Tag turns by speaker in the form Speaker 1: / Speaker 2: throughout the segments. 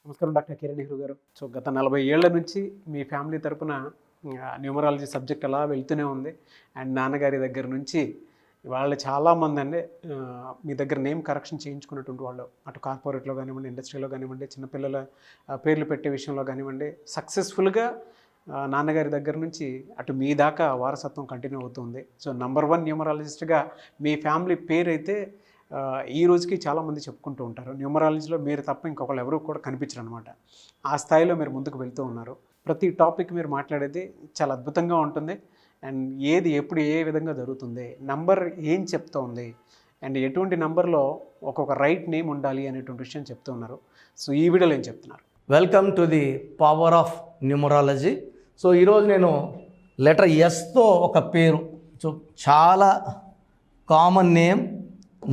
Speaker 1: నమస్కారం డాక్టర్ కిరణ్ నెహ్రూ గారు. సో గత 40 ఏళ్ల నుంచి మీ ఫ్యామిలీ తరపున న్యూమరాలజీ సబ్జెక్ట్ అలా వెళ్తూనే ఉంది. అండ్ నాన్నగారి దగ్గర నుంచి వాళ్ళు చాలామంది అండి మీ దగ్గర నేమ్ కరెక్షన్ చేయించుకున్నటువంటి వాళ్ళు, అటు కార్పొరేట్లో కానివ్వండి, ఇండస్ట్రీలో కానివ్వండి, చిన్నపిల్లల పేర్లు పెట్టే విషయంలో కానివ్వండి, సక్సెస్ఫుల్గా నాన్నగారి దగ్గర నుంచి అటు మీ దాకా వారసత్వం కంటిన్యూ అవుతుంది. సో నంబర్ 1 న్యూమరాలజిస్ట్గా మీ ఫ్యామిలీ పేరు అయితే ఈ రోజుకి చాలామంది చెప్పుకుంటూ ఉంటారు. న్యూమరాలజీలో మీరు తప్ప ఇంకొకళ్ళు ఎవరు కూడా కనిపించరు అనమాట. ఆ స్థాయిలో మీరు ముందుకు వెళ్తూ ఉన్నారు. ప్రతి టాపిక్ మీరు మాట్లాడేది చాలా అద్భుతంగా ఉంటుంది. అండ్ ఏది ఎప్పుడు ఏ విధంగా జరుగుతుంది, నంబర్ ఏం చెప్తూ ఉంది, అండ్ ఎటువంటి నంబర్లో ఒక్కొక్క రైట్ నేమ్ ఉండాలి అనేటువంటి విషయం చెప్తూ ఉన్నారు. సో ఈ వీడియోలో ఏం చెప్తున్నారు?
Speaker 2: Welcome to the power of numerology. So ఈరోజు నేను లెటర్ ఎస్తో ఒక పేరు, సో చాలా కామన్ నేమ్,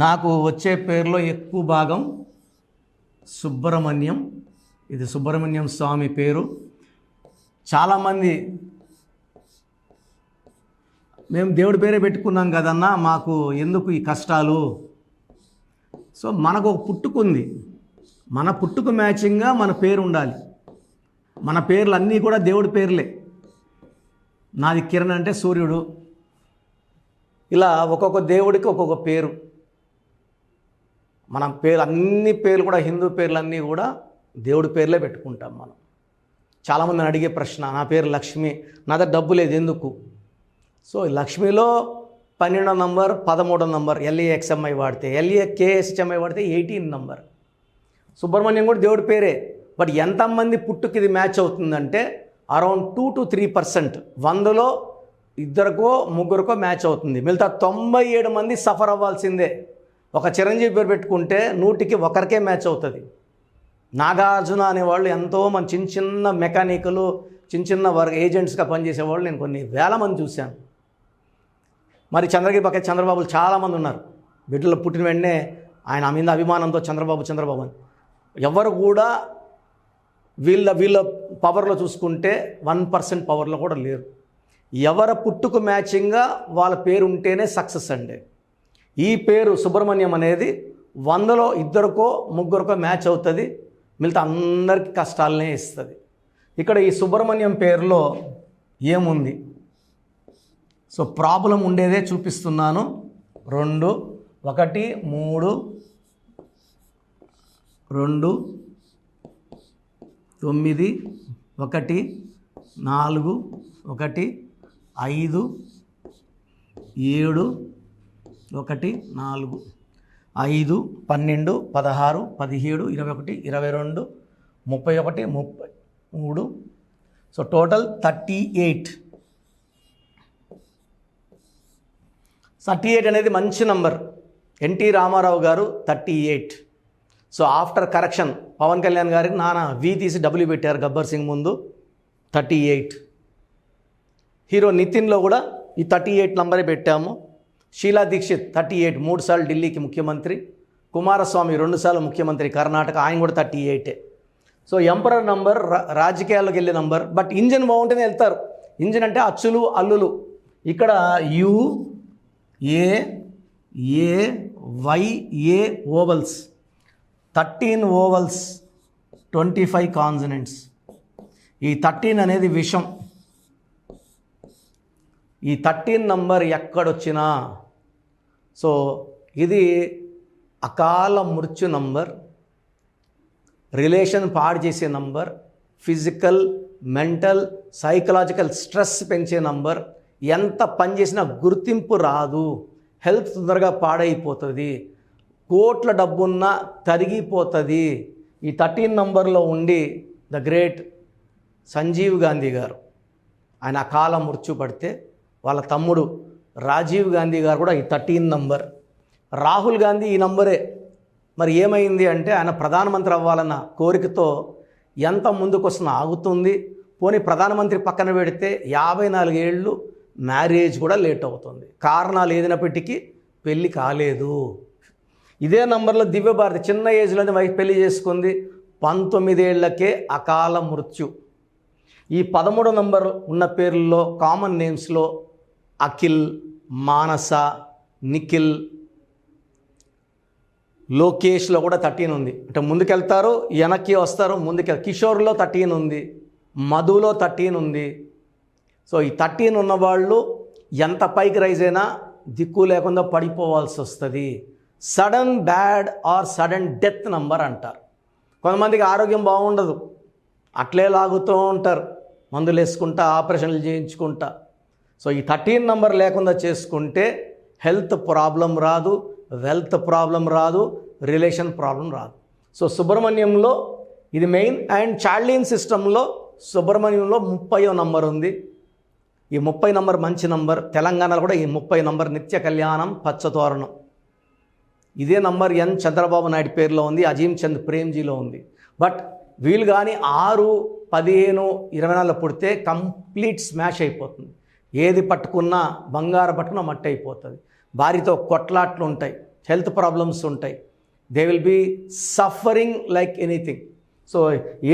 Speaker 2: నాకు వచ్చే పేరులో ఎక్కువ భాగం సుబ్రహ్మణ్యం. ఇది సుబ్రహ్మణ్యం స్వామి పేరు. చాలామంది మేము దేవుడి పేరే పెట్టుకున్నాం కదన్నా, మాకు ఎందుకు ఈ కష్టాలు? సో మనకు ఒక పుట్టుకుంది, మన పుట్టుకు మ్యాచింగ్గా మన పేరు ఉండాలి. మన పేర్లు అన్నీ కూడా దేవుడి పేర్లే. నాది కిరణ్ అంటే సూర్యుడు. ఇలా ఒక్కొక్క దేవుడికి ఒక్కొక్క పేరు. మన పేరు అన్ని పేర్లు కూడా హిందూ పేర్లన్నీ కూడా దేవుడి పేర్లే పెట్టుకుంటాం మనం. చాలామందిని అడిగే ప్రశ్న, నా పేరు లక్ష్మి, నా దగ్గర డబ్బు లేదు ఎందుకు? సో లక్ష్మిలో 12వ నంబర్ 13వ నంబర్ LAXMI వాడితే, LAKSHMI వాడితే 18 నంబర్. సుబ్రహ్మణ్యం కూడా దేవుడి పేరే. బట్ ఎంతమంది పుట్టుకి ఇది మ్యాచ్ అవుతుందంటే అరౌండ్ 2 to 3%. 100లో 2కో 3కో మ్యాచ్ అవుతుంది. మిగతా 97 మంది సఫర్ అవ్వాల్సిందే. ఒక చిరంజీవి పేరు పెట్టుకుంటే 100కి 1కే మ్యాచ్ అవుతుంది. నాగార్జున అనేవాళ్ళు ఎంతోమంది చిన్న చిన్న మెకానికలు, చిన్న చిన్న వర్క్ ఏజెంట్స్గా పనిచేసేవాళ్ళు నేను కొన్ని వేల మంది చూశాను. మరి చంద్రగిరి పక్క చంద్రబాబులు చాలామంది ఉన్నారు. బిడ్డలు పుట్టిన వెంటనే ఆయన మీద అభిమానంతో చంద్రబాబు అని. ఎవరు కూడా వీళ్ళ పవర్లో చూసుకుంటే 1% పవర్లో కూడా లేరు. ఎవరి పుట్టుకు మ్యాచింగ్గా వాళ్ళ పేరు ఉంటేనే సక్సెస్ అండి. ఈ పేరు సుబ్రహ్మణ్యం అనేది 100లో 2కో 3కో మ్యాచ్ అవుతుంది. మిగతా అందరికీ కష్టాలనే ఇస్తుంది. ఇక్కడ ఈ సుబ్రహ్మణ్యం పేరులో ఏముంది? సో ప్రాబ్లం ఉండేదే చూపిస్తున్నాను. 2 1 3 2 9 1 4 1 5 7 1 4 5 12 16 17 21 22 31 33. So total 38. 38 అనేది మంచి నంబర్. ఎన్టీ రామారావు గారు 38. So after correction Pawan Kalyan గారికి నాన్న V తీసి W పెట్టారు గబ్బర్ సింగ్ ముందు. 38. హీరో నితిన్లో కూడా ఈ 38 నంబరే పెట్టాము. షీలా దీక్షిత్ 38, 3 సార్లు ఢిల్లీకి ముఖ్యమంత్రి. కుమారస్వామి 2 సార్లు ముఖ్యమంత్రి కర్ణాటక, ఆయన కూడా 38. సో ఎంపరర్ నంబర్ రాజకీయాల్లోకి వెళ్ళే నంబర్. బట్ ఇంజన్ బాగుంటేనే వెళ్తారు. ఇంజన్ అంటే అచ్చులు అల్లులు. ఇక్కడ UAAYA ఓవల్స్, 13 ఓవల్స్, 25 కాన్సనెంట్స్. ఈ 13 అనేది విషం. ఈ 13 నంబర్ ఎక్కడొచ్చినా సో ఇది అకాల మృత్యు నంబర్, రిలేషన్ పాడు చేసే number, physical, mental, psychological stress పెంచే నంబర్. ఎంత పని చేసినా గుర్తింపు రాదు, హెల్త్ తొందరగా పాడైపోతుంది, కోట్ల డబ్బున్నా తరిగిపోతుంది. ఈ 13 నంబర్లో ఉండి ద గ్రేట్ సంజీవ్ గాంధీ గారు ఆయన అకాల మృత్యు పడితే వాళ్ళ తమ్ముడు రాజీవ్ గాంధీ గారు కూడా ఈ 13 నంబర్. రాహుల్ గాంధీ ఈ నంబరే. మరి ఏమైంది అంటే ఆయన ప్రధానమంత్రి అవ్వాలన్న కోరికతో ఎంత ముందుకు వస్తున్నా ఆగుతుంది. పోనీ ప్రధానమంత్రి పక్కన పెడితే 54 ఏళ్ళు మ్యారేజ్ కూడా లేట్ అవుతుంది. కారణాలు ఏదైనప్పటికీ పెళ్ళి కాలేదు. ఇదే నంబర్లో దివ్యభారతి చిన్న ఏజ్లోనే పెళ్లి చేసుకుంది. 19 ఏళ్లకే అకాల మృత్యు. ఈ 13 నంబర్ ఉన్న పేర్లలో కామన్ నేమ్స్లో అఖిల్, మానస, నిఖిల్, లోకేష్లో కూడా 13 ఉంది. అంటే ముందుకెళ్తారు, వెనక్కి వస్తారు, కిషోర్లో 13 ఉంది, మధులో 13 ఉంది. సో ఈ 13 ఉన్నవాళ్ళు ఎంత పైకి రైజ్ అయినా దిక్కు లేకుండా పడిపోవాల్సి వస్తుంది. Sudden bad or sudden death number అంటారు. కొంతమందికి ఆరోగ్యం బాగుండదు, అట్లే లాగుతూ ఉంటారు, మందులు వేసుకుంటా, ఆపరేషన్లు చేయించుకుంటా. సో ఈ 13 నంబర్ లేకుండా చేసుకుంటే హెల్త్ ప్రాబ్లం రాదు, వెల్త్ ప్రాబ్లం రాదు, రిలేషన్ ప్రాబ్లం రాదు. సో సుబ్రహ్మణ్యంలో ఇది మెయిన్. అండ్ చార్లిన్ సిస్టంలో సుబ్రహ్మణ్యంలో 30వ నంబర్ ఉంది. ఈ 30 నంబర్ మంచి నంబర్. తెలంగాణలో కూడా ఈ 30 నంబర్ నిత్య కళ్యాణం పచ్చతోరణం. ఇదే నంబర్ ఎన్ చంద్రబాబు నాయుడు పేరులో ఉంది, అజీమ్ చంద్ ప్రేమ్జీలో ఉంది. బట్ వీళ్ళు కానీ 6, 15, 24 పుడితే కంప్లీట్ స్మాష్ అయిపోతుంది. ఏది పట్టుకున్నా, బంగారు పట్టుకున్నా మట్టి అయిపోతుంది. భార్యతో కొట్లాట్లు ఉంటాయి, హెల్త్ ప్రాబ్లమ్స్ ఉంటాయి. They will be suffering like anything. So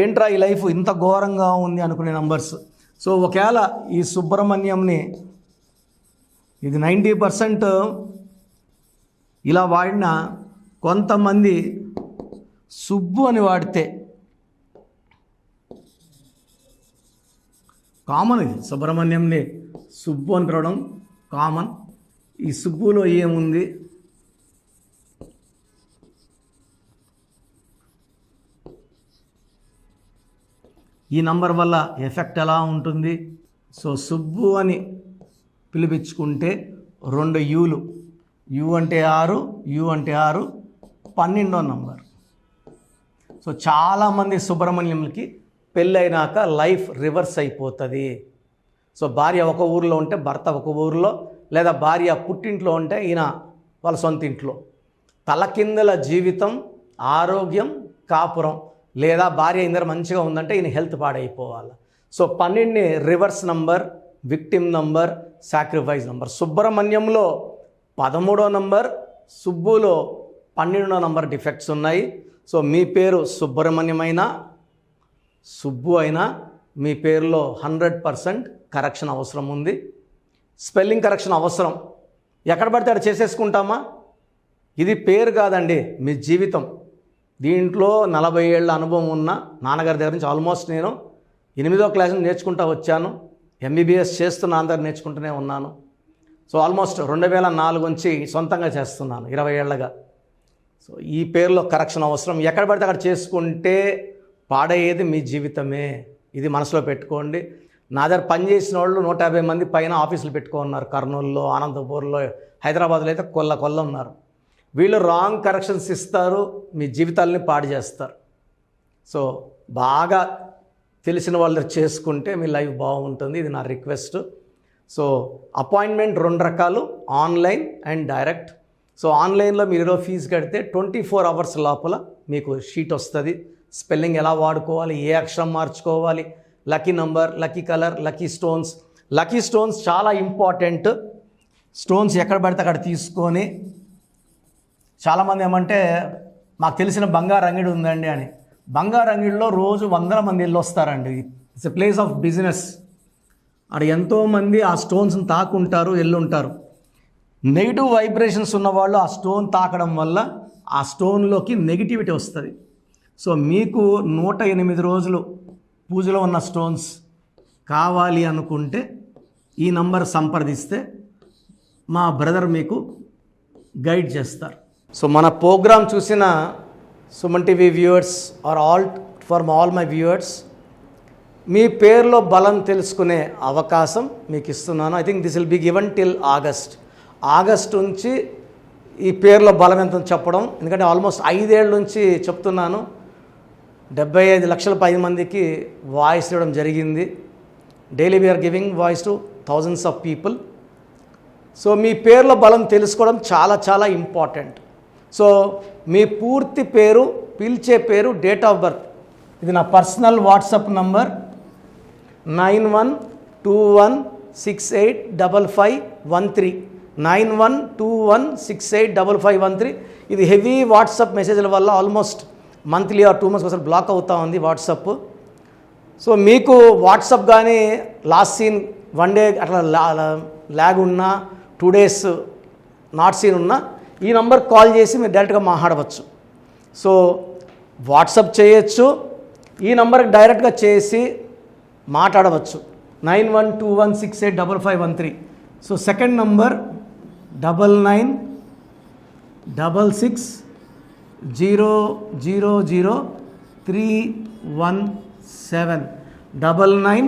Speaker 2: ఏంట్రా ఈ లైఫ్ ఇంత ఘోరంగా ఉంది అనుకునే నంబర్స్. సో ఒకవేళ ఈ సుబ్రహ్మణ్యంని ఇది 90% ఇలా వాడిన, కొంతమంది సుబ్బు అని వాడితే కామన్. ఇది సుబ్రహ్మణ్యంని సుబ్బు అని పిలవడం కామన్. ఈ సుబ్బులో ఏముంది? ఈ నంబర్ వల్ల ఎఫెక్ట్ ఎలా ఉంటుంది? సో సుబ్బు అని పిలిపించుకుంటే 2 యూలు, యు అంటే 6, యు అంటే 6, 12వ నంబర్. సో చాలామంది సుబ్రహ్మణ్యంకి పెళ్ళైనాక లైఫ్ రివర్స్ అయిపోతుంది. సో భార్య ఒక ఊరిలో ఉంటే భర్త ఒక ఊరిలో, లేదా భార్య పుట్టింట్లో ఉంటే ఈయన వాళ్ళ సొంత ఇంట్లో. తలకిందుల జీవితం, ఆరోగ్యం, కాపురం, లేదా భార్య ఇందరు మంచిగా ఉందంటే ఈయన హెల్త్ పాడైపోవాలి. సో 12ని reverse number, victim number, sacrifice number. సుబ్రహ్మణ్యంలో 13వ నంబర్, సుబ్బులో 12వ నంబర్ డిఫెక్ట్స్ ఉన్నాయి. సో మీ పేరు సుబ్రహ్మణ్యం అయినా సుబ్బు అయినా మీ పేరులో 100% కరెక్షన్ అవసరం ఉంది. స్పెల్లింగ్ కరెక్షన్ అవసరం. ఎక్కడ పడితే అక్కడ చేసేసుకుంటామా? ఇది పేరు కాదండి, మీ జీవితం. దీంట్లో 40 ఏళ్ళ అనుభవం ఉన్న నాన్నగారి దగ్గర నుంచి ఆల్మోస్ట్ నేను 8వ క్లాస్ నేర్చుకుంటూ వచ్చాను. MBBS చేస్తున్న అందరు నేర్చుకుంటూనే ఉన్నాను. సో ఆల్మోస్ట్ 2004 నుంచి సొంతంగా చేస్తున్నాను 20 ఏళ్ళగా. సో ఈ పేరులో కరెక్షన్ అవసరం. ఎక్కడ పడితే అక్కడ చేసుకుంటే పాడయ్యేది మీ జీవితమే. ఇది మనసులో పెట్టుకోండి. నా దగ్గర పనిచేసిన వాళ్ళు 150 మంది పైన ఆఫీసులు పెట్టుకున్నారు. కర్నూలులో, అనంతపూర్లో, హైదరాబాద్లో అయితే కొల్ల ఉన్నారు. వీళ్ళు రాంగ్ కరెక్షన్స్ ఇస్తారు, మీ జీవితాలని పాడు చేస్తారు. సో బాగా తెలిసిన వాళ్ళు చేసుకుంటే మీ లైఫ్ బాగుంటుంది. ఇది నా రిక్వెస్ట్. సో అపాయింట్మెంట్ 2 రకాలు, ఆన్లైన్ అండ్ డైరెక్ట్. సో ఆన్లైన్లో మీరు ఫీజు కడితే 24 అవర్స్ లోపల మీకు షీట్ వస్తుంది. స్పెల్లింగ్ ఎలా వాడుకోవాలి, ఏ అక్షరం మార్చుకోవాలి, lucky number, lucky colour, lucky stones. Lucky stones చాలా ఇంపార్టెంట్. స్టోన్స్ ఎక్కడ పడితే అక్కడ తీసుకొని, చాలామంది ఏమంటే మాకు తెలిసిన బంగారు అంగిడి ఉందండి అని. బంగారు అంగిడిలో రోజు 100 మంది వెళ్ళి వస్తారండి. It's a place of business. అక్కడ ఎంతోమంది ఆ స్టోన్స్ని తాకుంటారు, ఎల్లుంటారు. నెగిటివ్ వైబ్రేషన్స్ ఉన్నవాళ్ళు ఆ స్టోన్ తాకడం వల్ల ఆ స్టోన్లోకి నెగిటివిటీ వస్తుంది. సో మీకు 108 రోజులు పూజలో ఉన్న స్టోన్స్ కావాలి అనుకుంటే ఈ నంబర్ సంప్రదిస్తే మా బ్రదర్ మీకు గైడ్ చేస్తారు. సో మన ప్రోగ్రామ్ చూసిన Suman TV viewers are all my viewers, మీ పేరులో బలం తెలుసుకునే అవకాశం మీకు ఇస్తున్నాను. I think this will be given till August నుంచి ఈ పేరులో బలం ఎంత చెప్పడం. ఎందుకంటే ఆల్మోస్ట్ 5 ఏళ్ళ నుంచి చెప్తున్నాను. 75 లక్షల పైన మందికి వాయిస్ ఇవ్వడం జరిగింది. Daily we are giving voice to thousands of people. So మీ పేరులో బలం తెలుసుకోవడం చాలా చాలా ఇంపార్టెంట్. సో మీ పూర్తి పేరు, పిలిచే పేరు, డేట్ ఆఫ్ బర్త్. ఇది నా పర్సనల్ వాట్సాప్ నంబర్ 9121685513 9121685513. ఇది హెవీ వాట్సాప్ మెసేజ్ల వల్ల ఆల్మోస్ట్ మంత్లీ ఆర్ 2 months ఒకసారి బ్లాక్ అవుతూ ఉంది వాట్సాప్. సో మీకు వాట్సాప్ కానీ లాస్ట్ సీన్ 1 day అట్లా ల్యాగ్ ఉన్నా, 2 days నాట్ సీన్ ఉన్నా, ఈ నంబర్ కాల్ చేసి మీరు డైరెక్ట్గా మాట్లాడవచ్చు. సో వాట్సాప్ చేయొచ్చు, ఈ నంబర్కి డైరెక్ట్గా చేసి మాట్లాడవచ్చు 9121685513. So second number 9966000317 9966000317 9133789199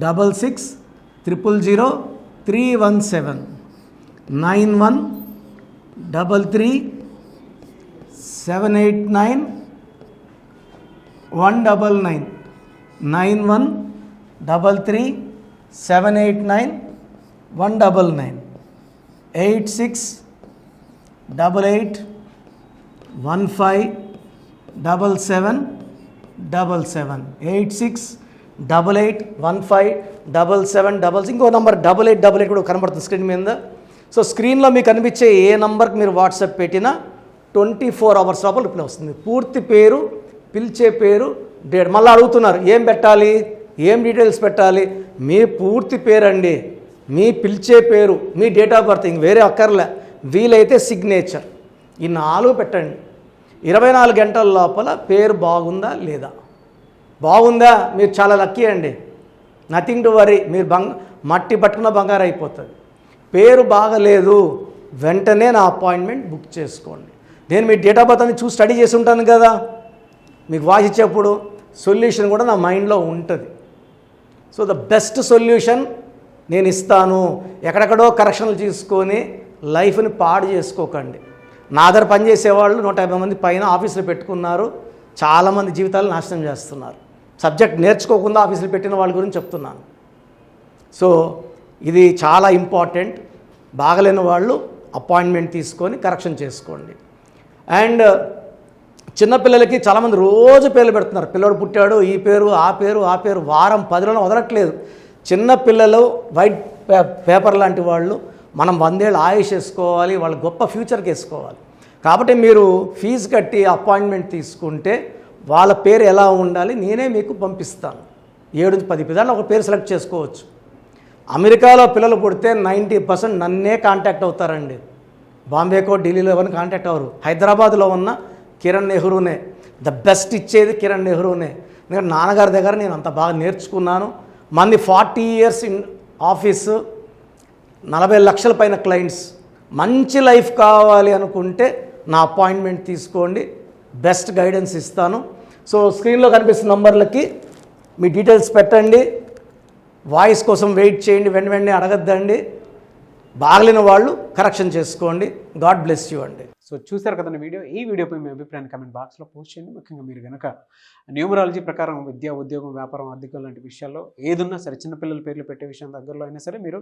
Speaker 2: 9133789199 8688157777 8688157777. ఇంకో నంబర్ 8888 కూడా కనబడుతుంది స్క్రీన్ మీద. సో స్క్రీన్లో మీకు కనిపించే ఏ నంబర్కి మీరు వాట్సాప్ పెట్టినా 24 అవర్స్ లోపల రిప్లై వస్తుంది. పూర్తి పేరు, పిలిచే పేరు, డేట్. మళ్ళీ అడుగుతున్నారు ఏం పెట్టాలి, ఏం డీటెయిల్స్ పెట్టాలి. మీ పూర్తి పేరు అండి, మీ పిలిచే పేరు, మీ డేట్ ఆఫ్ బర్త్, ఇంక వేరే అక్కర్లే. వీలైతే సిగ్నేచర్, ఈ 4 పెట్టండి. 24 గంటల లోపల పేరు బాగుందా లేదా, బాగుందా మీరు చాలా లక్కీ అండి, నథింగ్ టు వరీ. మీరు మట్టి పట్టుకున్న బంగారు అయిపోతుంది. పేరు బాగలేదు, వెంటనే నా అపాయింట్మెంట్ బుక్ చేసుకోండి. నేను మీ డేట్ ఆఫ్ బర్త్ అని చూసి స్టడీ చేసి ఉంటాను కదా, మీకు వాయిస్ ఇచ్చేప్పుడు సొల్యూషన్ కూడా నా మైండ్లో ఉంటుంది. సో ద బెస్ట్ సొల్యూషన్ నేను ఇస్తాను. ఎక్కడెక్కడో కరెక్షన్లు తీసుకొని లైఫ్ని పాడు చేసుకోకండి. నా దగ్గర పనిచేసేవాళ్ళు 150 మంది పైన ఆఫీసులు పెట్టుకున్నారు. చాలామంది జీవితాలు నాశనం చేస్తున్నారు. సబ్జెక్ట్ నేర్చుకోకుండా ఆఫీసులు పెట్టిన వాళ్ళ గురించి చెప్తున్నాను. సో ఇది చాలా ఇంపార్టెంట్. బాగలేని వాళ్ళు అపాయింట్మెంట్ తీసుకొని కరెక్షన్ చేసుకోండి. అండ్ చిన్నపిల్లలకి చాలామంది రోజు పేర్లు పెడుతున్నారు. పిల్లడు పుట్టాడు, ఈ పేరు ఆ పేరు ఆ పేరు, వారం 10 రోజులు వదలట్లేదు. చిన్నపిల్లలు వైట్ పేపర్ లాంటి వాళ్ళు, మనం 100 ఏళ్ళు ఆయుష్ వేసుకోవాలి, వాళ్ళ గొప్ప ఫ్యూచర్కి వేసుకోవాలి. కాబట్టి మీరు ఫీజు కట్టి అపాయింట్మెంట్ తీసుకుంటే వాళ్ళ పేరు ఎలా ఉండాలి నేనే మీకు పంపిస్తాను. 7 నుంచి 10 పిల్లలు ఒక పేరు సెలెక్ట్ చేసుకోవచ్చు. అమెరికాలో పిల్లలు పుడితే 90% నన్నే కాంటాక్ట్ అవుతారండి. బాంబేకో ఢిల్లీలో ఎవరిని కాంటాక్ట్ అవ్వరు. హైదరాబాద్లో ఉన్న కిరణ్ నెహ్రూనే, ద బెస్ట్ ఇచ్చేది కిరణ్ నెహ్రూనే. ఎందుకంటే నాన్నగారి దగ్గర నేను అంత బాగా నేర్చుకున్నాను. మంది 40 years ఇన్ ఆఫీసు, 40 లక్షల పైన క్లయింట్స్. మంచి లైఫ్ కావాలి అనుకుంటే నా అపాయింట్మెంట్ తీసుకోండి, బెస్ట్ గైడెన్స్ ఇస్తాను. సో స్క్రీన్లో కనిపిస్తున్న నంబర్లకి మీ డీటెయిల్స్ పెట్టండి. వాయిస్ కోసం వెయిట్ చేయండి, వెంటనే అడగద్దండి. బాగలేని వాళ్ళు కరెక్షన్ చేసుకోండి. గాడ్ బ్లెస్ యూ అండి.
Speaker 1: సో చూసారు కదండి వీడియో. ఈ వీడియోపై మీ అభిప్రాయాన్ని కమెంట్ బాక్స్లో పోస్ట్ చేయండి. ముఖ్యంగా మీరు కనుక న్యూమరాలజీ ప్రకారం విద్య, ఉద్యోగం, వ్యాపారం, ఆర్థికం లాంటి విషయాల్లో ఏదున్నా సరే, చిన్నపిల్లల పేర్లు పెట్టే విషయం దగ్గరలో అయినా సరే మీరు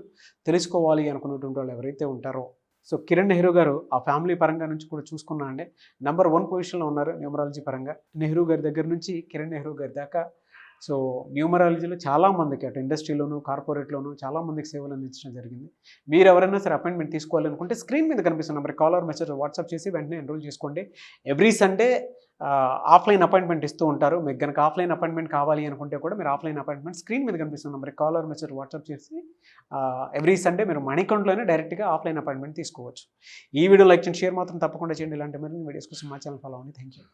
Speaker 1: తెలుసుకోవాలి అనుకున్నటువంటి వాళ్ళు ఎవరైతే ఉంటారో, సో కిరణ్ నెహ్రూ గారు ఆ ఫ్యామిలీ పరంగా నుంచి కూడా చూసుకున్నా అండి నెంబర్ 1 పొజిషన్లో ఉన్నారు న్యూమరాలజీ పరంగా. నెహ్రూ గారి దగ్గర నుంచి కిరణ్ నెహ్రూ గారి దాకా సో న్యూమరాలజీలో చాలామందికి అటు ఇండస్ట్రీలోను, కార్పొరేట్లోను చాలామందికి సేవలు అందించడం జరిగింది. మీరు ఎవరైనా సరే అపాయింట్మెంట్ తీసుకోవాలనుకుంటే స్క్రీన్ మీద కనిపిస్తున్న number call or message WhatsApp చేసి వెంటనే ఎన్రోల్ చేసుకోండి. ఎవ్రీ సండే ఆఫ్లైన్ అపాయింట్మెంట్ ఇస్తూ ఉంటారు. మీకు కనుక ఆఫ్లైన్ అపాయింట్మెంట్ కావాలి అనుకుంటే కూడా మీరు ఆఫ్లైన్ అపాయింట్మెంట్ స్క్రీన్ మీద కనిపిస్తున్న number call or message WhatsApp చేసి ఎవ్రీ సండే మీరు మణికంట్లోనే డైరెక్ట్గా ఆఫ్లైన్ అపాయింట్మెంట్ తీసుకోవచ్చు. ఈ వీడియో లైక్ చేయండి, షేర్ మాత్రం తప్పకుండా చేయండి. ఇలాంటి మరిన్ని వీడియోస్ కోసం మా ఛానల్ ఫాలో అవ్వండి. Thank you.